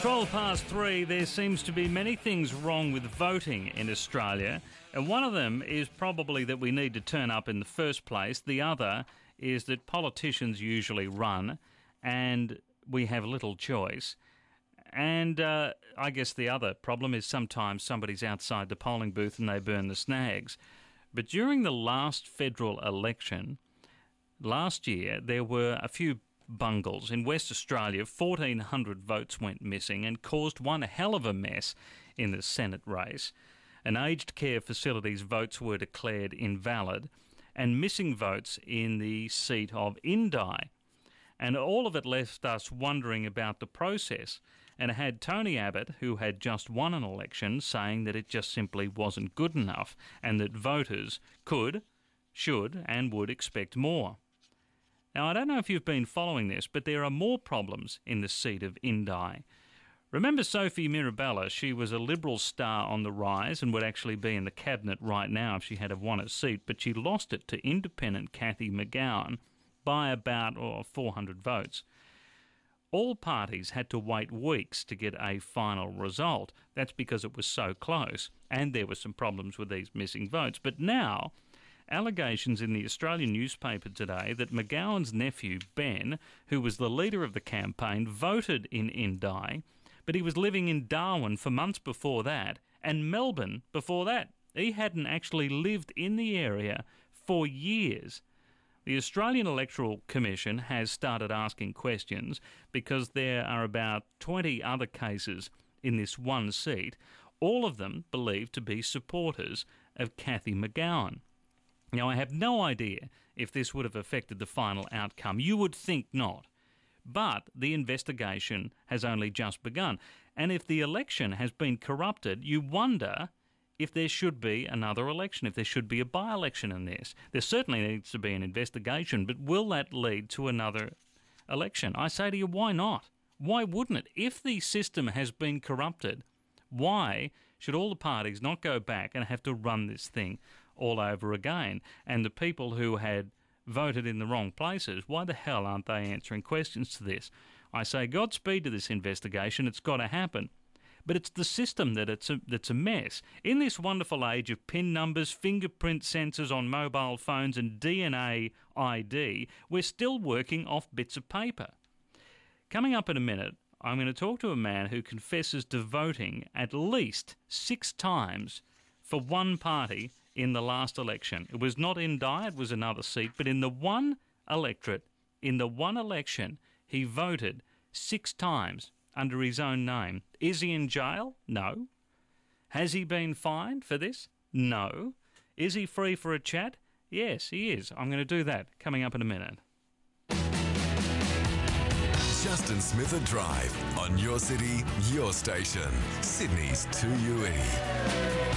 3:12, there seems to be many things wrong with voting in Australia, and one of them is probably that we need to turn up in the first place. The other is that politicians usually run and we have little choice. And I guess the other problem is sometimes somebody's outside the polling booth and they burn the snags. But during the last federal election, last year, there were a few bungles. In West Australia, 1,400 votes went missing and caused one hell of a mess in the Senate race. And aged care facilities' votes were declared invalid, and missing votes in the seat of Indi. And all of it left us wondering about the process, and it had Tony Abbott, who had just won an election, saying that it just simply wasn't good enough and that voters could, should and would expect more. Now, I don't know if you've been following this, but there are more problems in the seat of Indi. Remember Sophie Mirabella? She was a Liberal star on the rise and would actually be in the cabinet right now if she had have won a seat, but she lost it to independent Cathy McGowan by about 400 votes. All parties had to wait weeks to get a final result. That's because it was so close, and there were some problems with these missing votes. But now, allegations in the Australian newspaper today that McGowan's nephew, Ben, who was the leader of the campaign, voted in Indi, but he was living in Darwin for months before that, and Melbourne before that. He hadn't actually lived in the area for years. The Australian Electoral Commission has started asking questions because there are about 20 other cases in this one seat, all of them believed to be supporters of Cathy McGowan. Now, I have no idea if this would have affected the final outcome. You would think not. But the investigation has only just begun. And if the election has been corrupted, you wonder if there should be another election, if there should be a by-election in this. There certainly needs to be an investigation, but will that lead to another election? I say to you, why not? Why wouldn't it? If the system has been corrupted, why should all the parties not go back and have to run this thing all over again? And the people who had voted in the wrong places, why the hell aren't they answering questions to this? I say Godspeed to this investigation. It's got to happen. But it's the system that's a mess. In this wonderful age of PIN numbers, fingerprint sensors on mobile phones and DNA ID, we're still working off bits of paper. Coming up in a minute, I'm going to talk to a man who confesses to voting at least 6 times for one party in the last election. It was not Indi, it was another seat, but in the one electorate, in the one election, he voted 6 times under his own name. Is he in jail? No. Has he been fined for this? No. Is he free for a chat? Yes, he is. I'm going to do that coming up in a minute. Justin Smith Drive on your city, your station, Sydney's 2UE.